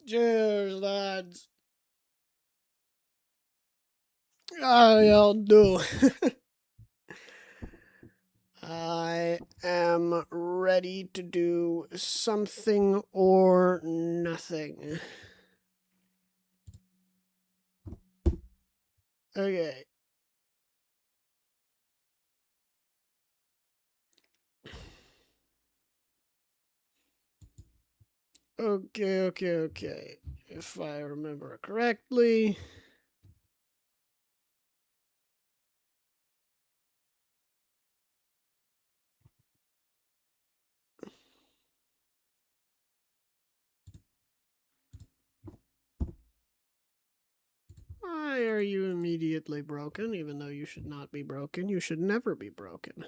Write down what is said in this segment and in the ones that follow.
Cheers, lads. How y'all do? I am ready to do something or nothing. Okay. Okay. If I remember correctly. Why are you immediately broken? Even though you should not be broken, you should never be broken.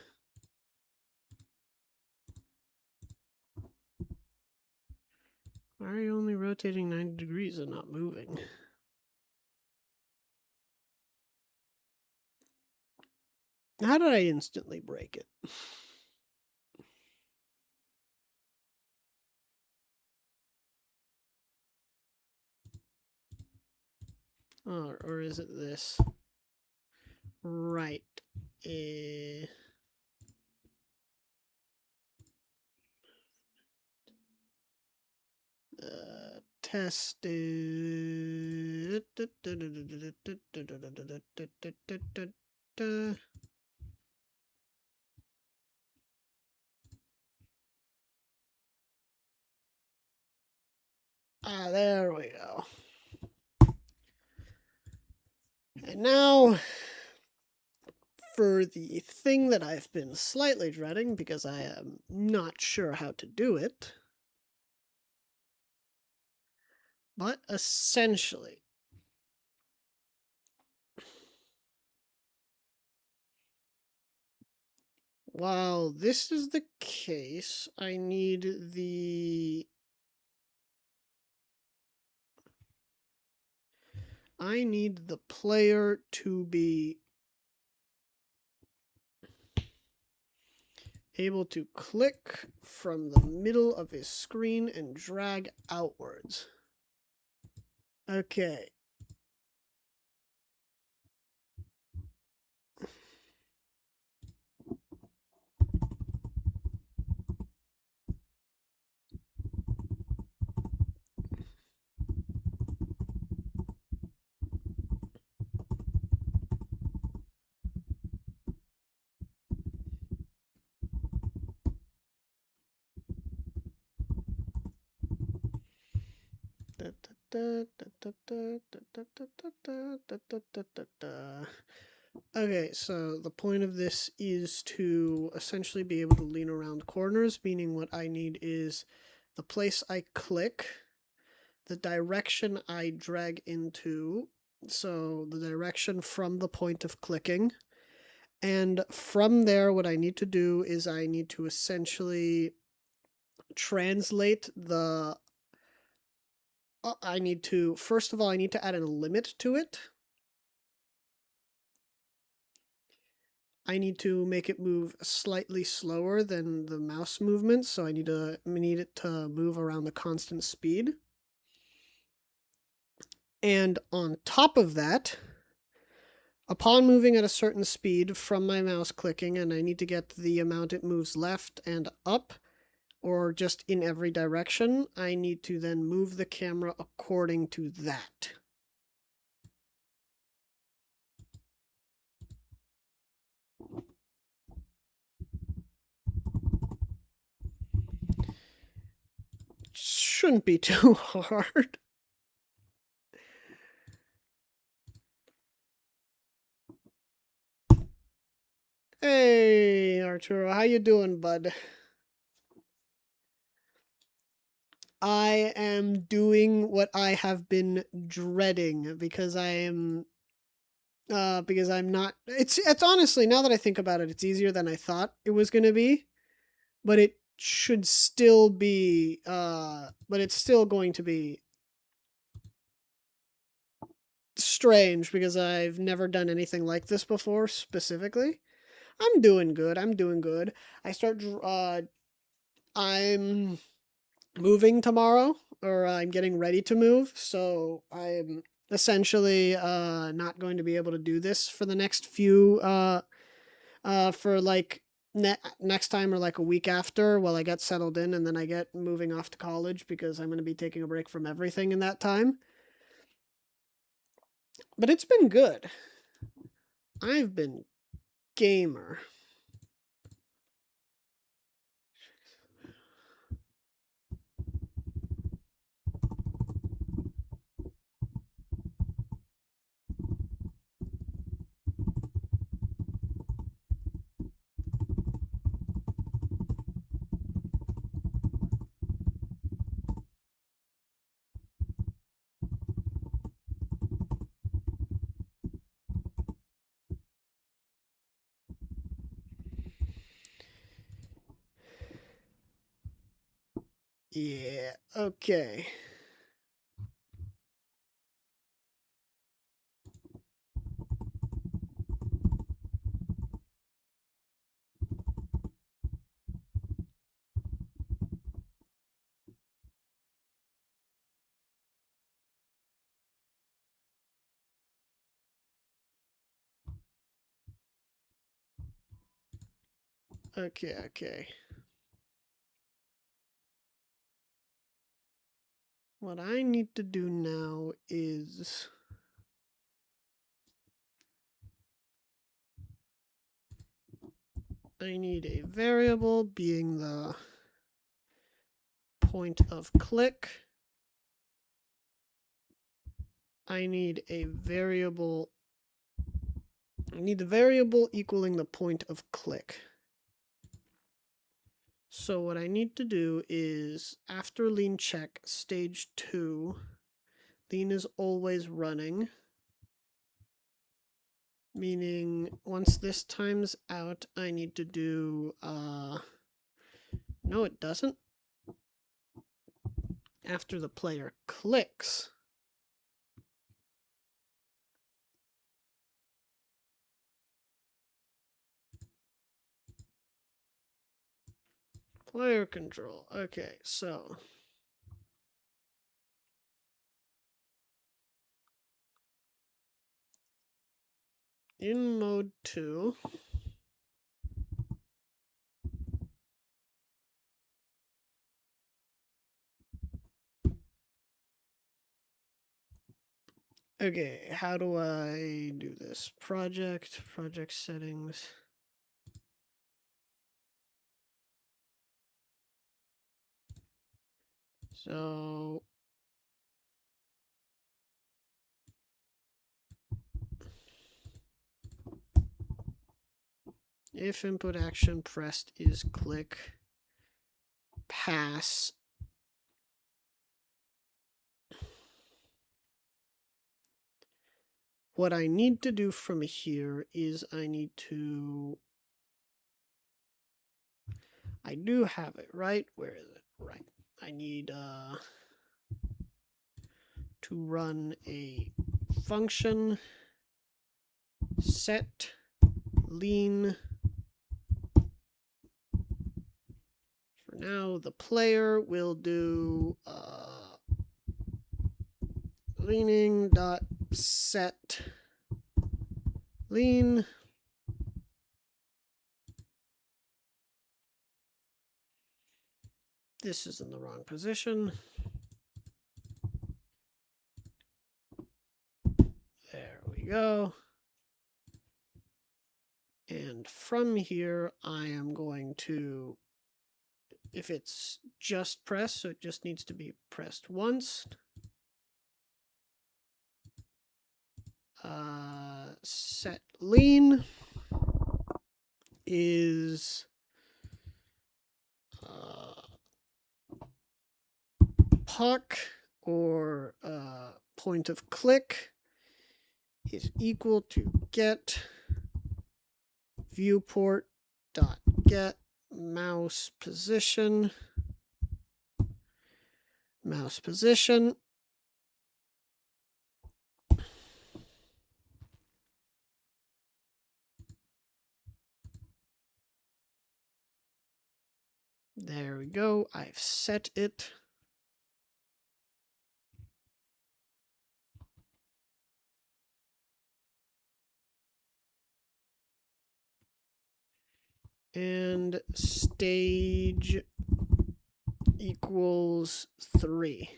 Why are you only rotating 90 degrees and not moving? How did I instantly break it? Or is it this? Right. Test it. There we go. And now for the thing that I've been slightly dreading because I am not sure how to do it. But essentially, while this is the case, I need the player to be able to click from the middle of his screen and drag outwards. Okay. Okay, so the point of this is to essentially be able to lean around corners, meaning what I need is the place I click, the direction I drag into, so the direction from the point of clicking, and from there what I need to do is I need to essentially translate the I need to, first of all, I need to add a limit to it. I need to make it move slightly slower than the mouse movement, so I need it to move around the constant speed. And on top of that, upon moving at a certain speed from my mouse clicking, and I need to get the amount it moves left and up, or just in every direction, I need to then move the camera according to that. Shouldn't be too hard. Hey, Arturo, how you doing, bud? I am doing what I have been dreading because I'm not it's honestly, now that I think about it, it's easier than I thought it was going to be, but it should still be but it's still going to be strange because I've never done anything like this before specifically. I'm doing good. I'm moving tomorrow. or I'm getting ready to move, so I'm essentially not going to be able to do this for the next few for like next time or like a week after while I get settled in and then I get moving off to college because I'm going to be taking a break from everything in that time. But it's been good. I've been gamer. Yeah, okay. Okay. What I need to do now is I need a variable being the point of click. I need the variable equaling the point of click. So what I need to do is after lean check stage 2, lean is always running, meaning once this times out, I need to do, no it doesn't. After the player clicks, player control. Okay, so in mode 2, okay, how do I do this? Project settings. So if input action pressed is click, pass. What I need to do from here is I do have it, right? Where is it? Right. I need to run a function set lean. For now, the player will do leaning dot set lean. This is in the wrong position. There we go. And from here, I am going to, if it's just pressed, so it just needs to be pressed once. Set lean is puck or point of click is equal to get viewport dot get mouse position. There we go. I've set it. and stage equals 3.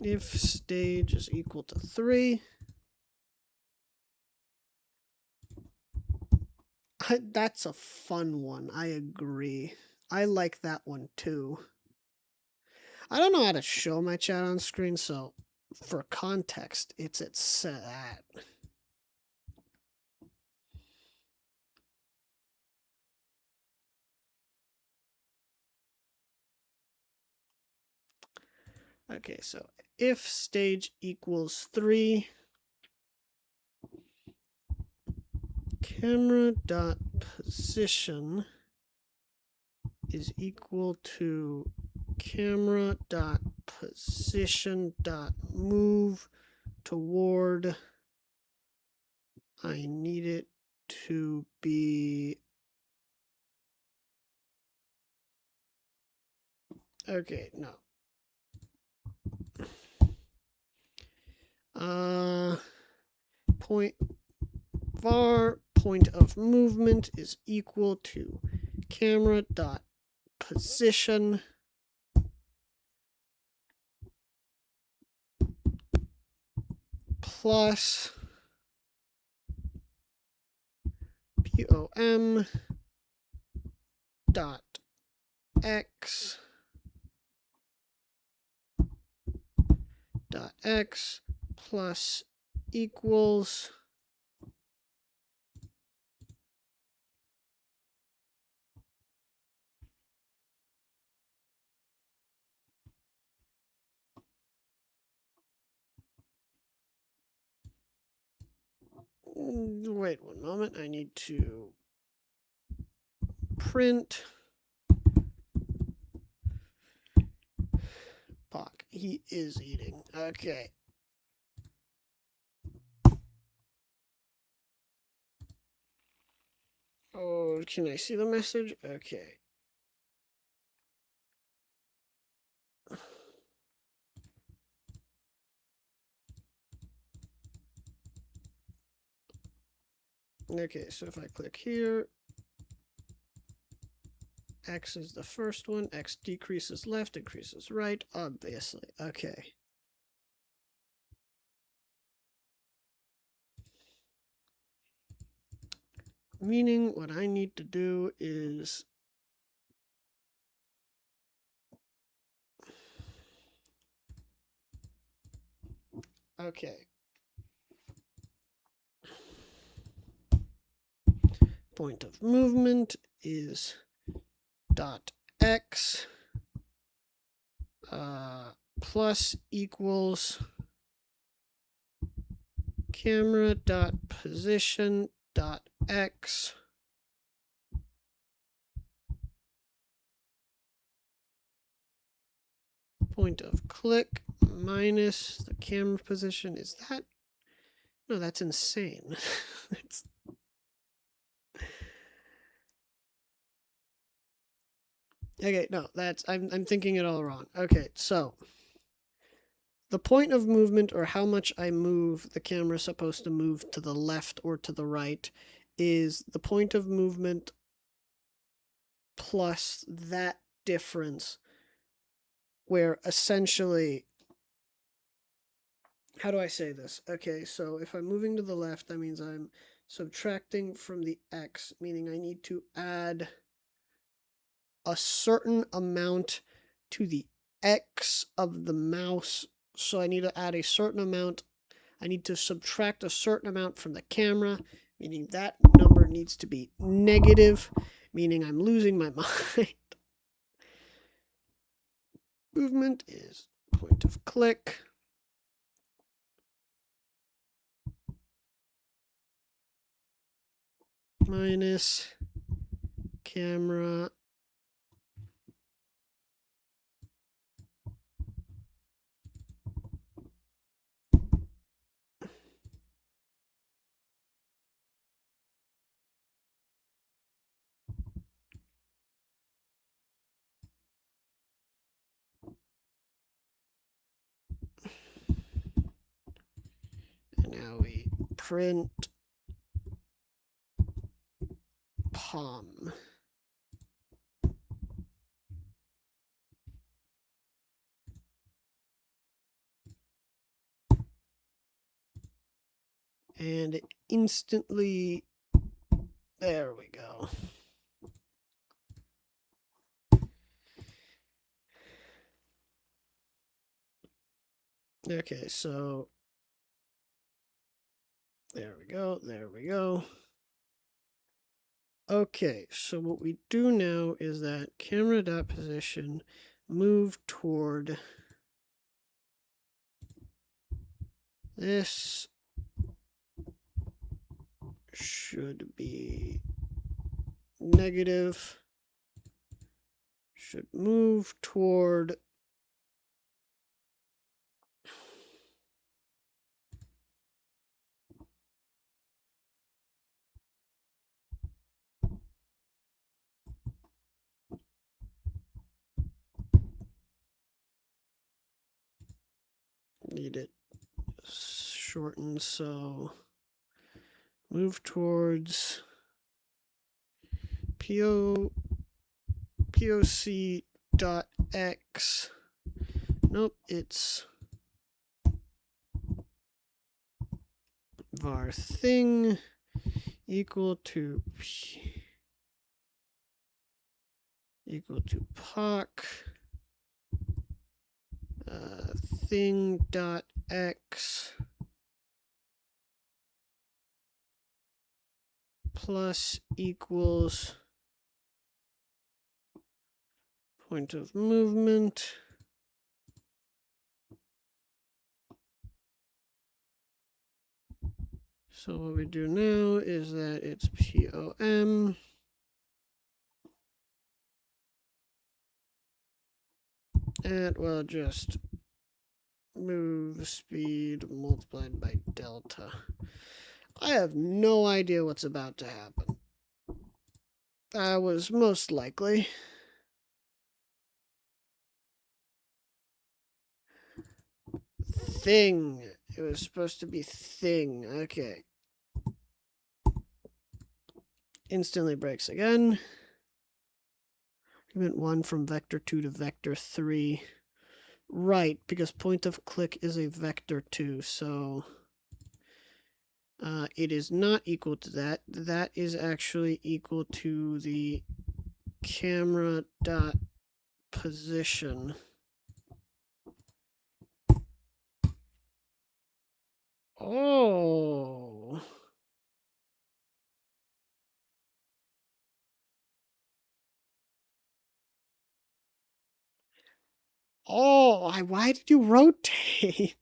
If stage is equal to 3, that's a fun one. I agree. I like that one too. I don't know how to show my chat on screen, so for context, it's at that. Okay, so if stage equals 3, camera dot position is equal to camera dot position dot move toward, I need it to be, okay, no. Var point of movement is equal to camera dot position plus POM dot X dot X plus equals wait one moment, I need to print Bach. He is eating. Okay. Oh, can I see the message? Okay. Okay, so if I click here, X is the first one, X decreases left, increases right, obviously. Okay. Meaning what I need to do is okay. Point of movement is dot X plus equals camera dot position dot X point of click minus the camera position. Is that? No, that's insane. It's... Okay, no, that's I'm thinking it all wrong. Okay, so the point of movement, or how much I move the camera supposed to move to the left or to the right, is the point of movement plus that difference, where essentially, how do I say this? Okay, so if I'm moving to the left, that means I'm subtracting from the X, meaning I need to add a certain amount to the X of the mouse. So I need to add a certain amount. I need to subtract a certain amount from the camera, meaning that number needs to be negative, meaning I'm losing my mind. Movement is point of click minus camera now we print POM. And it instantly, there we go. Okay, so there we go, there we go. Okay, so what we do now is that camera.position move toward this should be negative, should move toward need it shortened, so move towards POC dot X. Nope, it's var thing equal to POC thing dot X plus equals point of movement So what we do now is that it's POM. And we'll just move speed multiplied by delta. I have no idea what's about to happen. That was most likely. Thing. It was supposed to be thing. Okay. Instantly breaks again. Argument 1 from vector 2 to vector 3. Right, because point of click is a vector 2, so it is not equal to that. That is actually equal to the camera dot position. Oh. Oh, why did you rotate?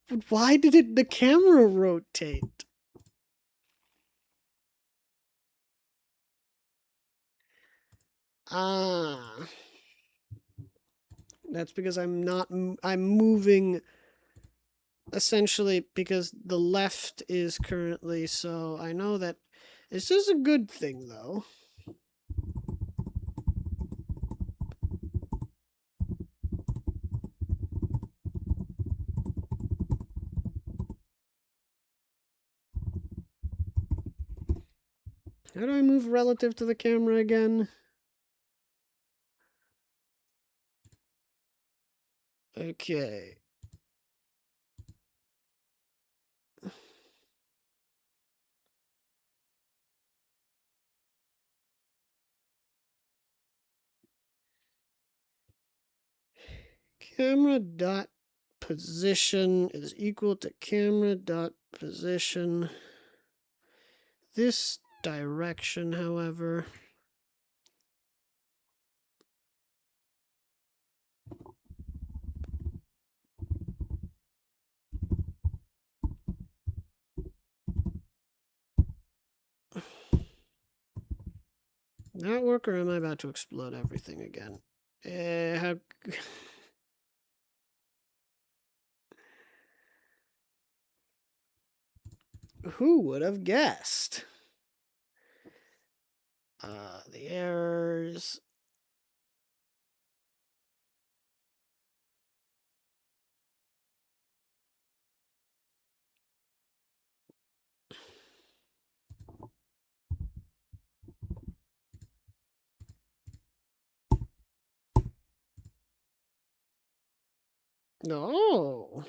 But why did the camera rotate? Ah. That's because I'm moving essentially because the left is currently, so I know that this is a good thing though. How do I move relative to the camera again? Okay. Camera dot position is equal to camera dot position. This direction, however, that work, or am I about to explode everything again? Who would have guessed? The errors. No.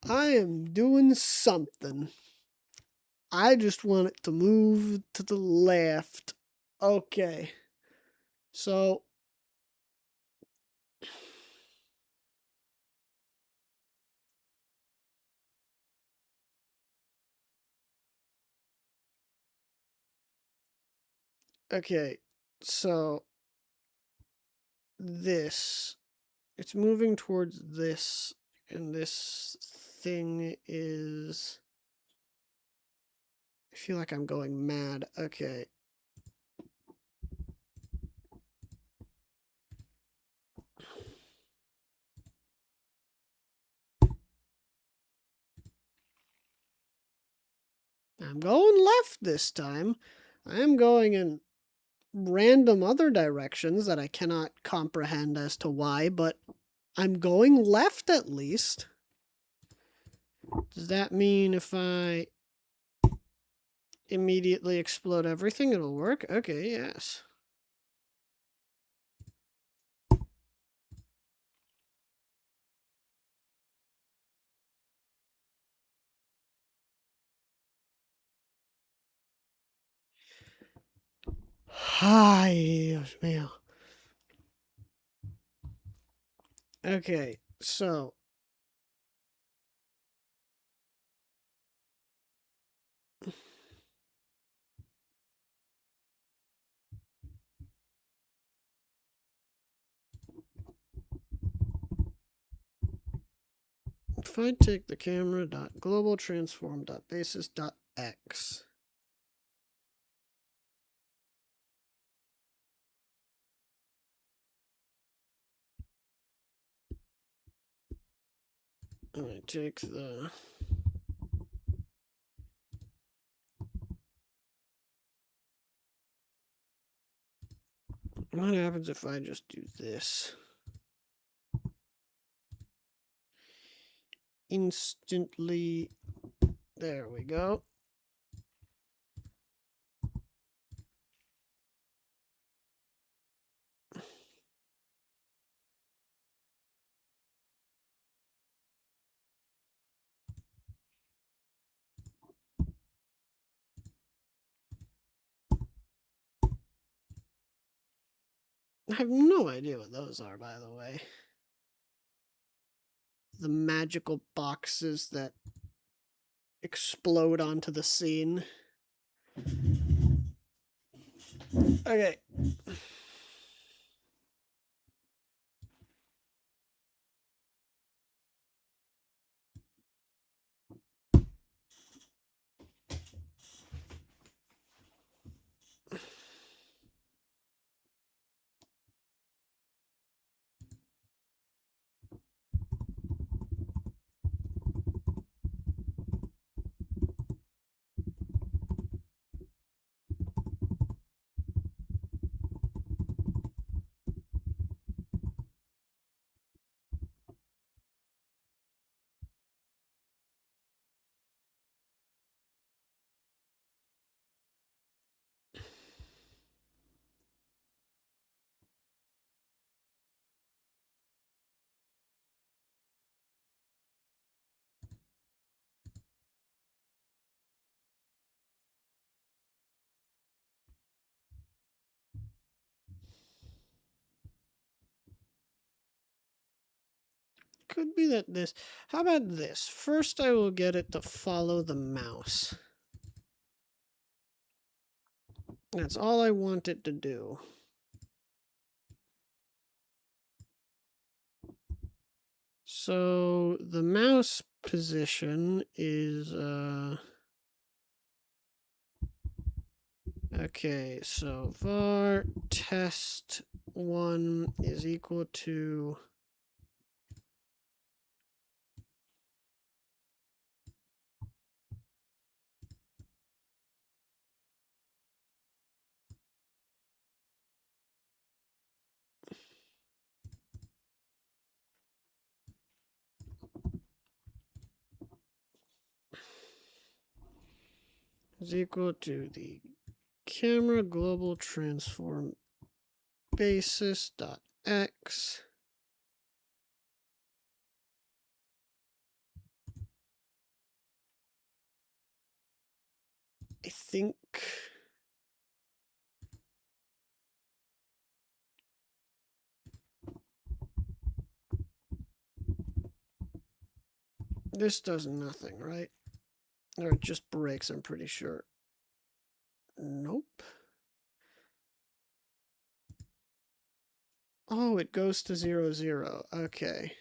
I am doing something. I just want it to move to the left. Okay. So okay. So this it's moving towards this, and this thing is, I feel like I'm going mad. Okay. I'm going left this time. I am going in random other directions that I cannot comprehend as to why, but I'm going left at least. Does that mean if I immediately explode everything, it'll work? Okay, yes. Ay, Dios mío. Okay, so if I take the camera dot global transform dot basis dot x, and I take the what happens if I just do this? Instantly, there we go. I have no idea what those are, by the way. The magical boxes that explode onto the scene. Okay. Could be that this. How about this? First, I will get it to follow the mouse. That's all I want it to do. So the mouse position is okay, so var test1 is equal to is equal to the camera global transform basis dot x. I think this does nothing, right? Or it just breaks, I'm pretty sure. Nope. Oh, it goes to 0, 0. Okay.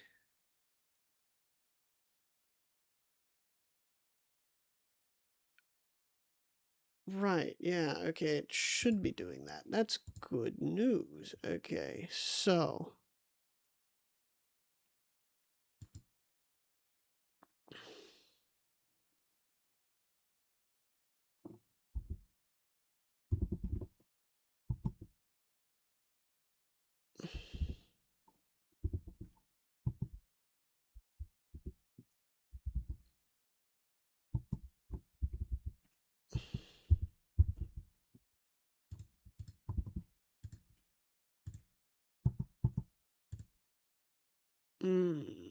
Right, yeah, okay, it should be doing that. That's good news. Okay, so... Mm.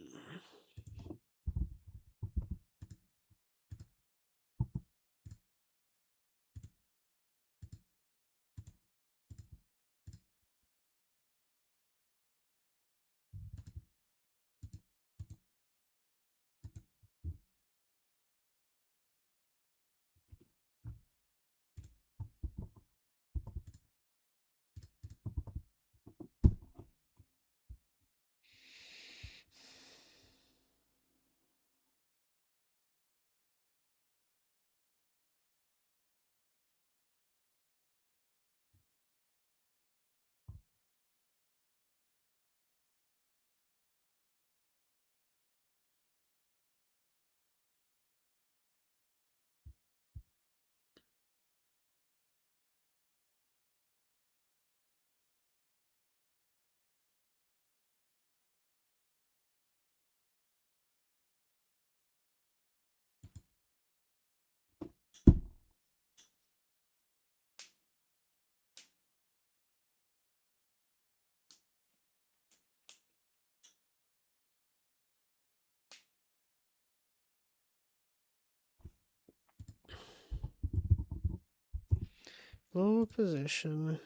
Low position.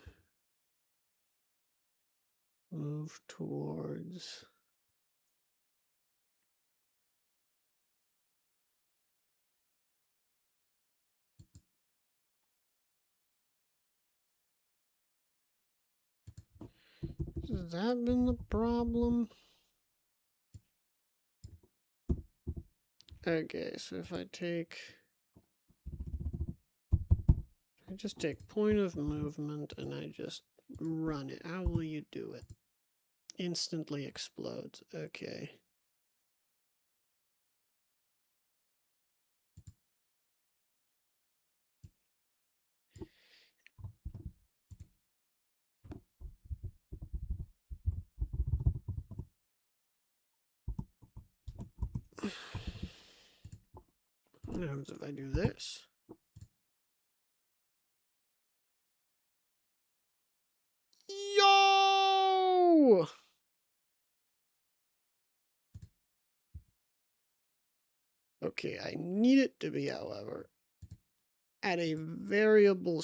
Move towards... Has that been the problem? Okay, so if I just take point of movement and I just run it, how will you do it? Instantly explodes. Okay. What happens if I do this? Yo! Okay, I need it to be, however, at a variable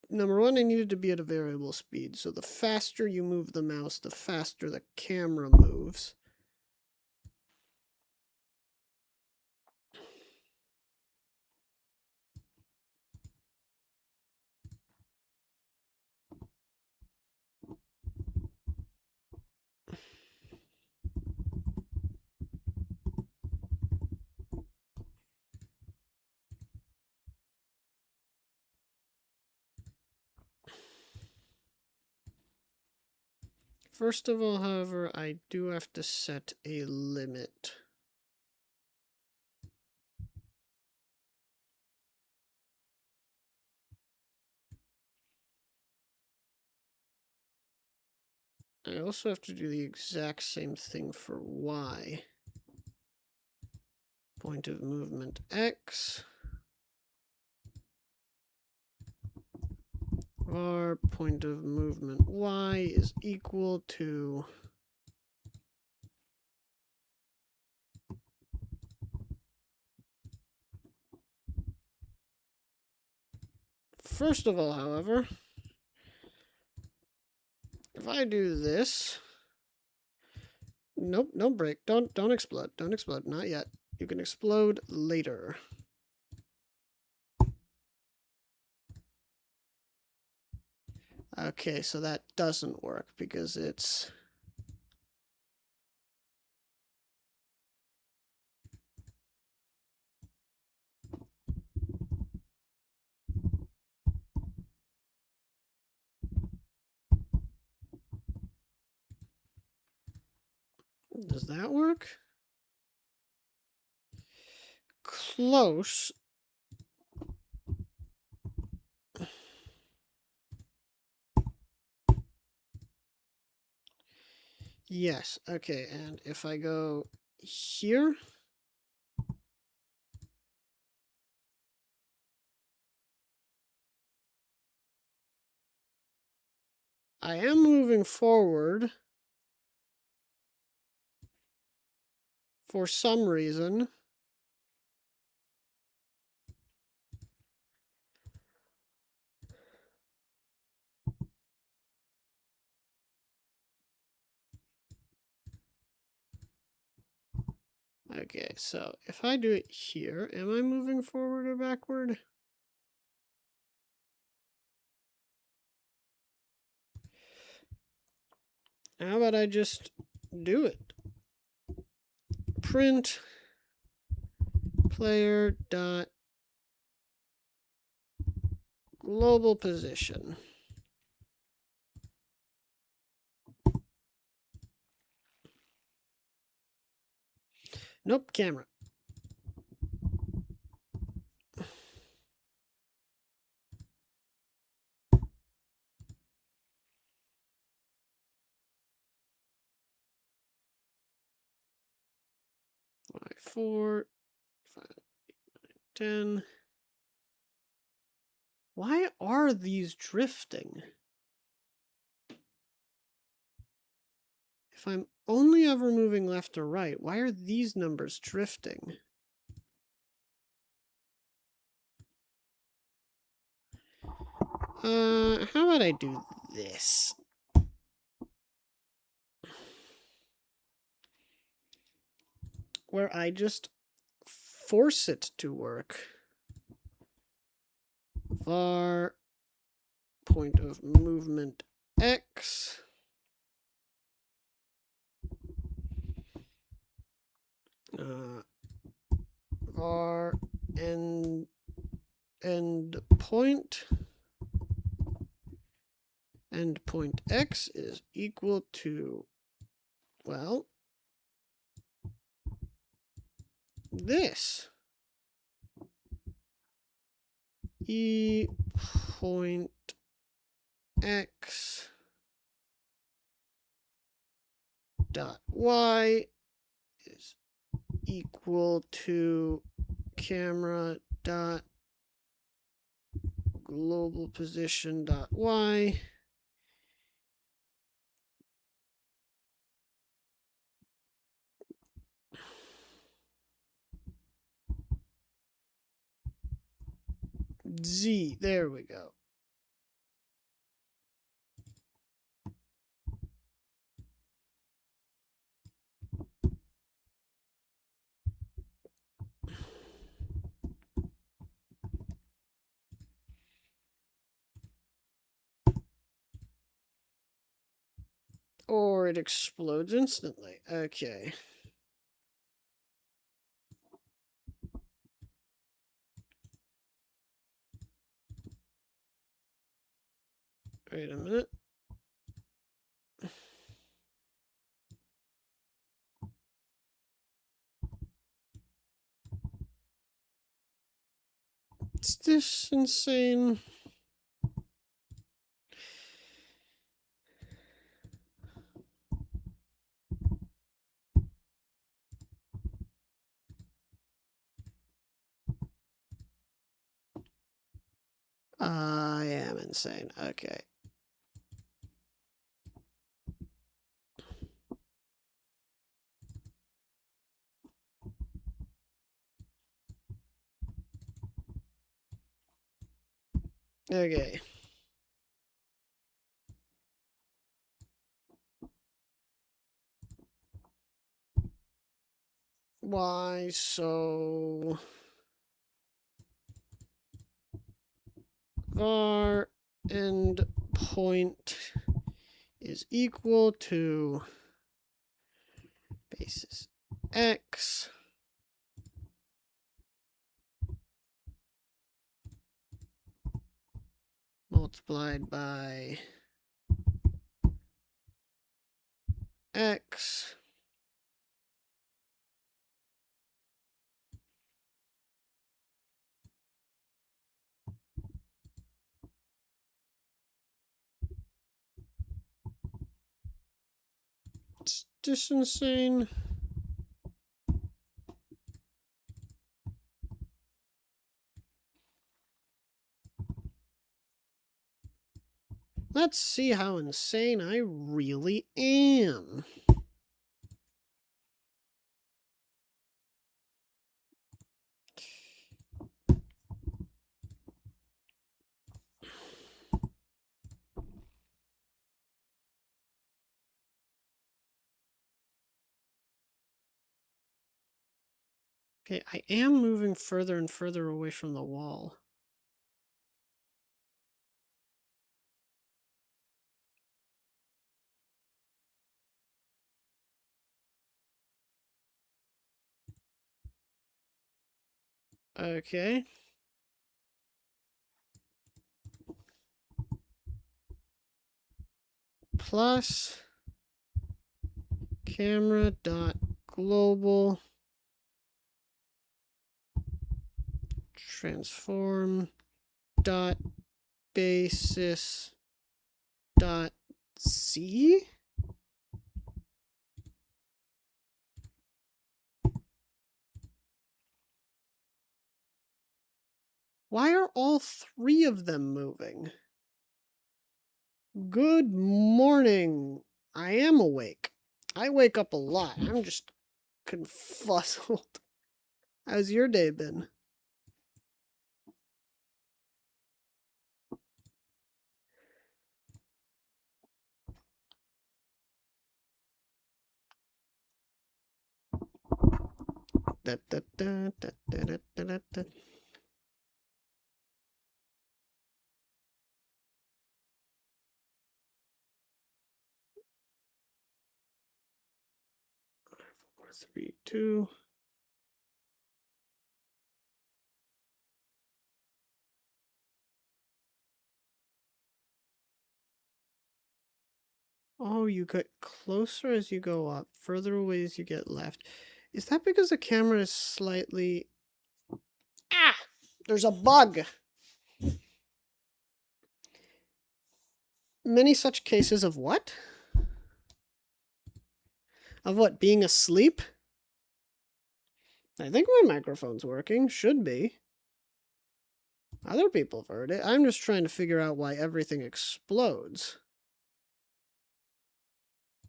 number one, I need it to be at a variable speed. So the faster you move the mouse, the faster the camera moves. First of all, however, I do have to set a limit. I also have to do the exact same thing for Y. Point of movement X. var point of movement y is equal to first of all, however, if I do this, nope, no break. Don't explode. Don't explode. Not yet. You can explode later. Okay, so that doesn't work because it's does that work? Close. Yes, okay, and if I go here, I am moving forward for some reason. Okay, so if I do it here, am I moving forward or backward? How about I just do it? Print player dot global position. Nope, camera. Five, 4, 5, 10. Why are these drifting? If I'm only ever moving left or right, why are these numbers drifting? How about I do this? Where I just force it to work. Var point of movement x var end point x is equal to, well, this. E point x dot y is equal to camera dot global position dot y. Z, there we go. Or it explodes instantly. Okay. Wait a minute. Is this insane? I am insane. Okay. Okay. Why so var endpoint is equal to basis x multiplied by x It's just insane. Let's see how insane I really am. Okay, I am moving further and further away from the wall. Okay. Plus camera dot global transform dot basis dot c. Why are all three of them moving? Good morning. I am awake. I wake up a lot. I'm just confuzzled. How's your day been? Da, da, da, da, da, da, da, da. Four, three, two. Oh, you get closer as you go up, further away as you get left. Is that because the camera is slightly... Ah! There's a bug! Many such cases of what? Of what, being asleep? I think my microphone's working. Should be. Other people have heard it. I'm just trying to figure out why everything explodes.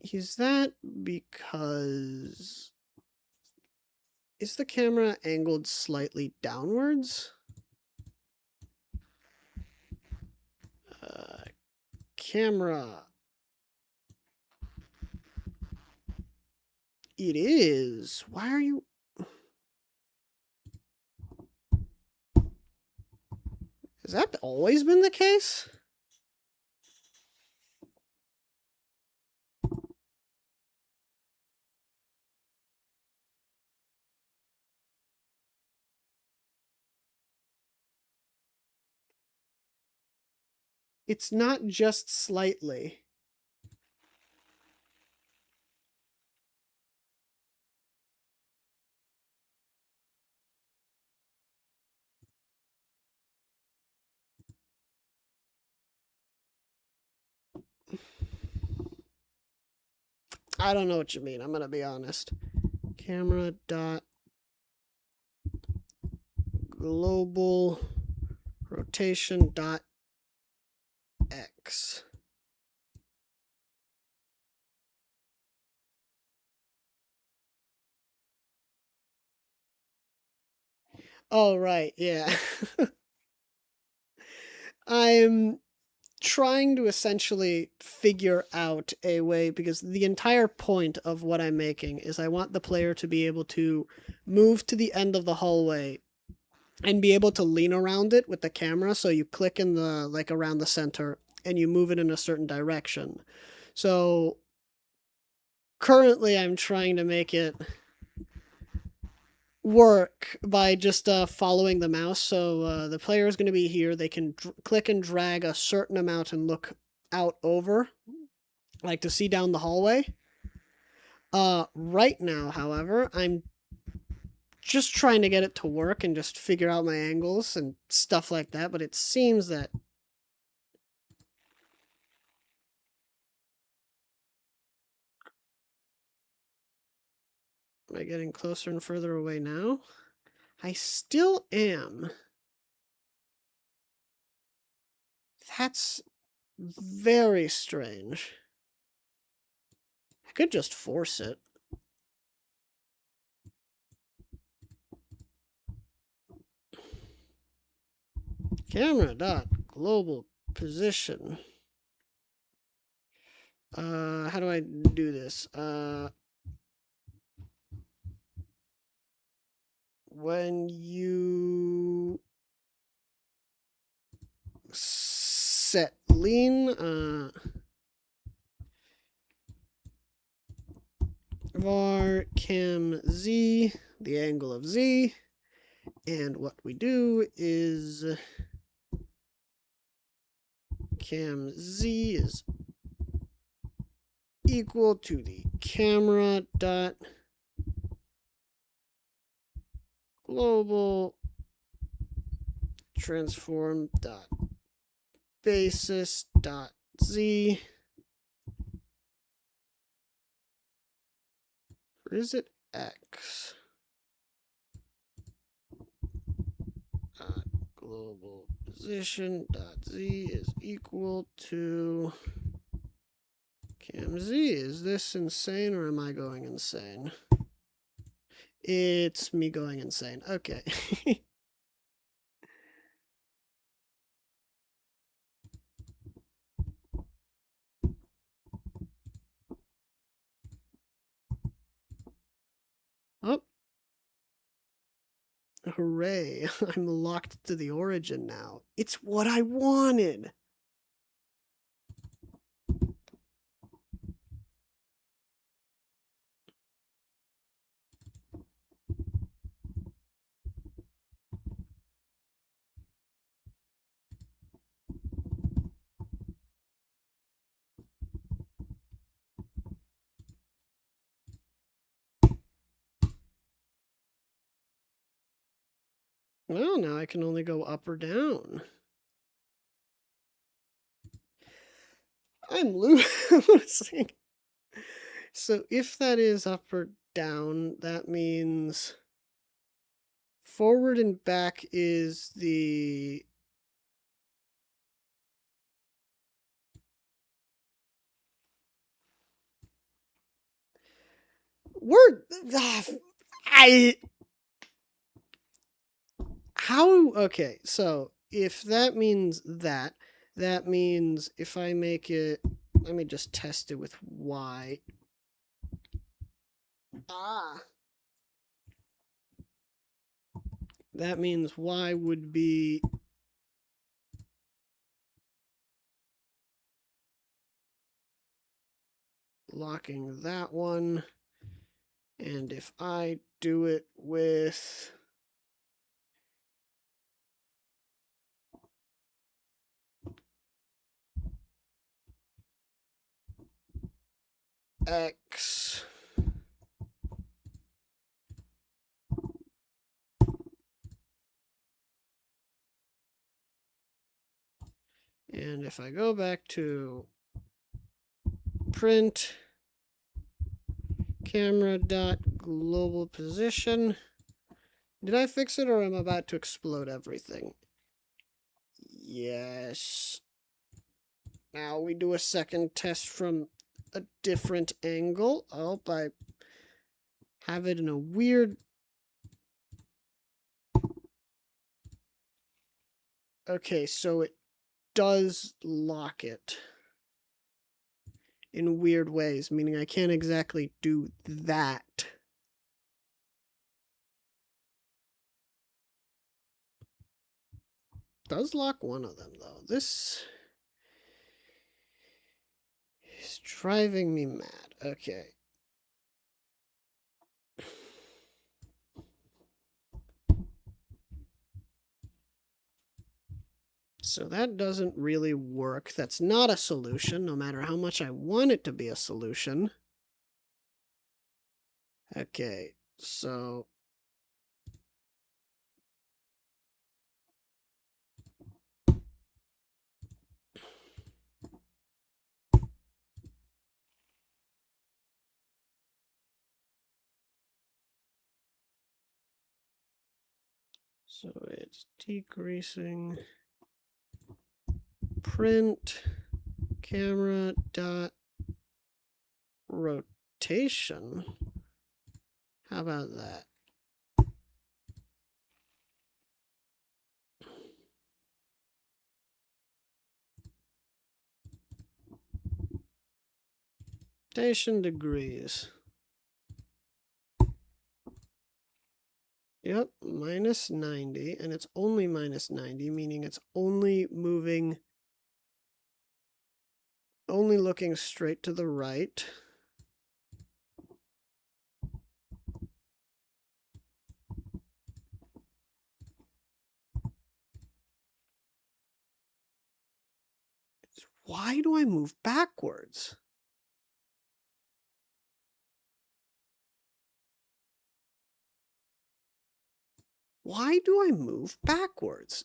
Is that because... Is the camera angled slightly downwards? Camera. It is. Why are you... Has that always been the case? It's not just slightly. I don't know what you mean. I'm going to be honest. Camera dot global rotation dot X. Oh, right, yeah. I'm trying to essentially figure out a way, because the entire point of what I'm making is I want the player to be able to move to the end of the hallway and be able to lean around it with the camera. So you click in the, like, around the center and you move it in a certain direction. So currently I'm trying to make it work by just following the mouse. So the player is going to be here. They can click and drag a certain amount and look out over, like to see down the hallway. Right now, however, I'm just trying to get it to work and just figure out my angles and stuff like that. But it seems that am I getting closer and further away now? I still am. That's very strange. I could just force it. Camera dot global position. How do I do this? When you set lean, var cam z, the angle of z, and what we do is cam z is equal to the camera dot global transform dot basis dot z. Or is it x? Global position dot z is equal to cam z. Is this insane or am I going insane? It's me going insane. Okay. Oh. Hooray. I'm locked to the origin now. It's what I wanted. Well, now I can only go up or down. I'm losing. So if that is up or down, that means forward and back is the... We're... How... Okay, so if that means that, that means if I make it... Let me just test it with y. That means y would be locking that one. And if I do it with x, and if I go back to print camera dot global position, did I fix it or am I about to explode everything? Yes. now we do a second test from a different angle. Oh, I have it in a weird... Okay, so it does lock it in weird ways, meaning I can't exactly do that. Does lock one of them, though. This is driving me mad. Okay. So that doesn't really work. That's not a solution, no matter how much I want it to be a solution. Okay, so... So it's decreasing print camera dot rotation. How about that? Rotation degrees. Yep, minus 90, and it's only minus 90, meaning it's only moving, only looking straight to the right. Why do I move backwards? Why do I move backwards?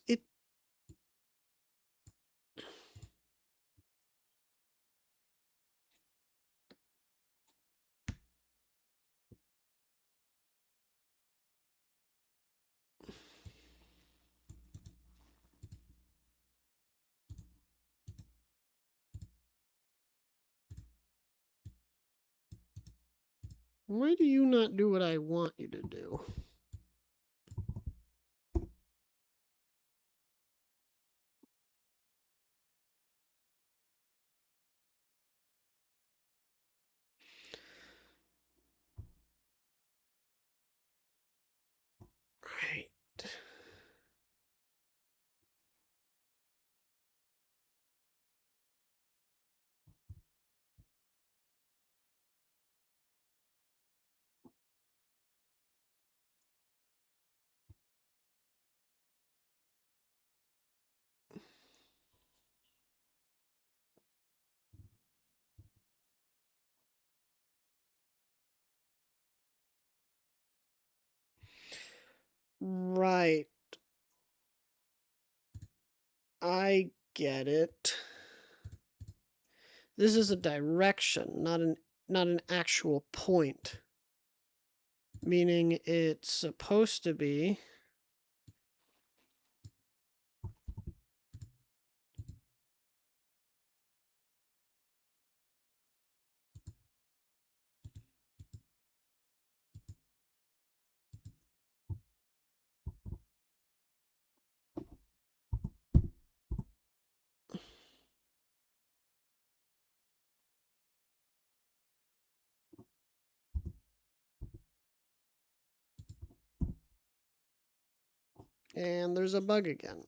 Why do you not do what I want you to do? Right. Right. I get it. This is a direction, not an actual point. Meaning it's supposed to be and there's a bug again.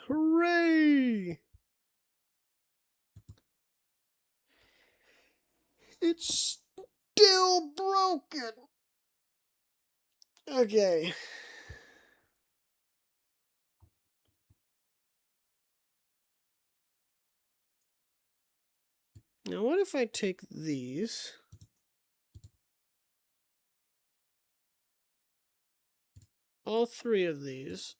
Hooray! It's still broken. Okay. Now what if I take these? All three of these.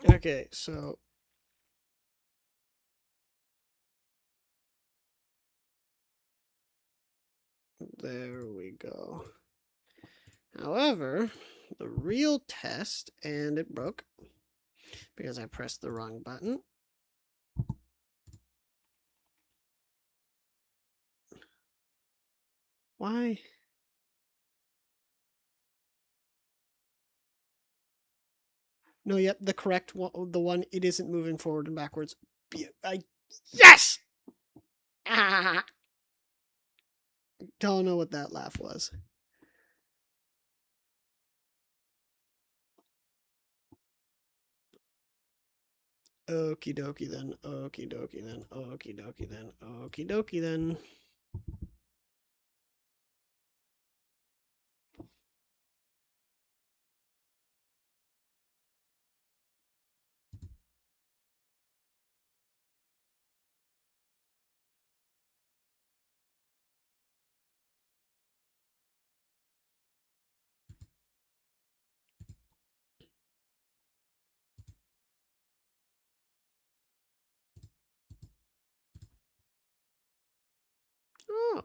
Okay, so there we go. However, the real test, and it broke because I pressed the wrong button. Why? No, yep, the correct one, the one, it isn't moving forward and backwards. Yes! Ah! Don't know what that laugh was. Okie dokie then, okie dokie then, okie dokie then, okie dokie then. Oh.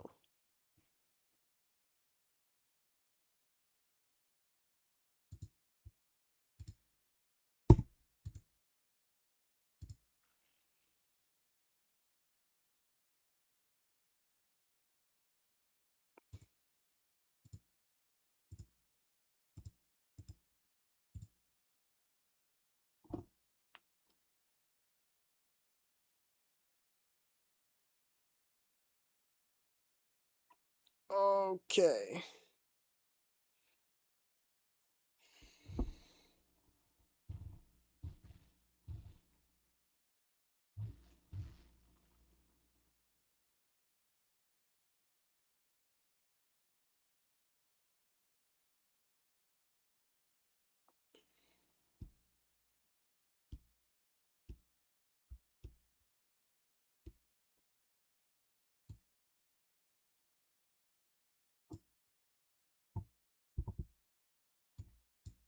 Okay.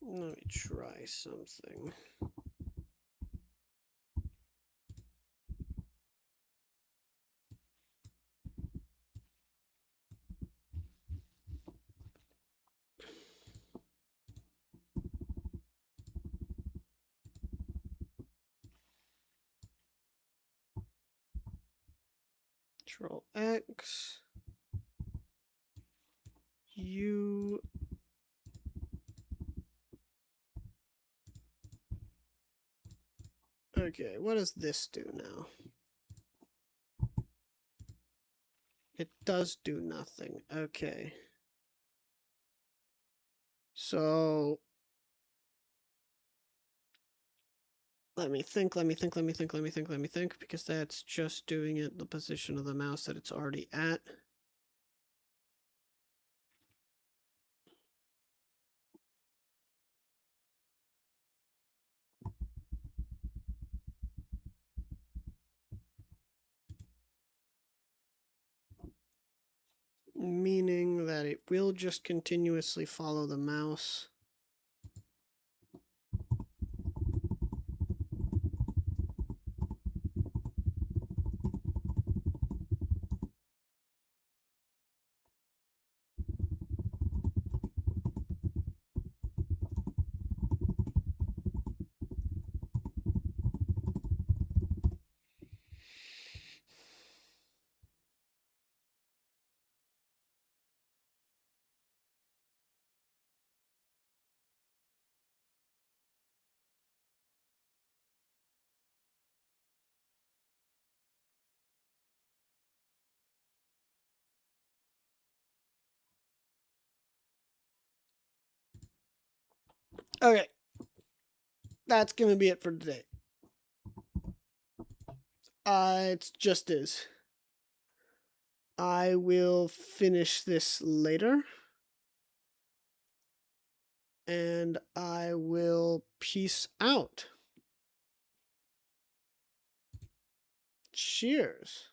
Let me try something. Control X. U. Okay, what does this do now? It does do nothing. Okay. So Let me think, because that's just doing it the position of the mouse that it's already at. Meaning that it will just continuously follow the mouse. Okay, that's gonna be it for today. It's just is. I will finish this later. And I will peace out. Cheers.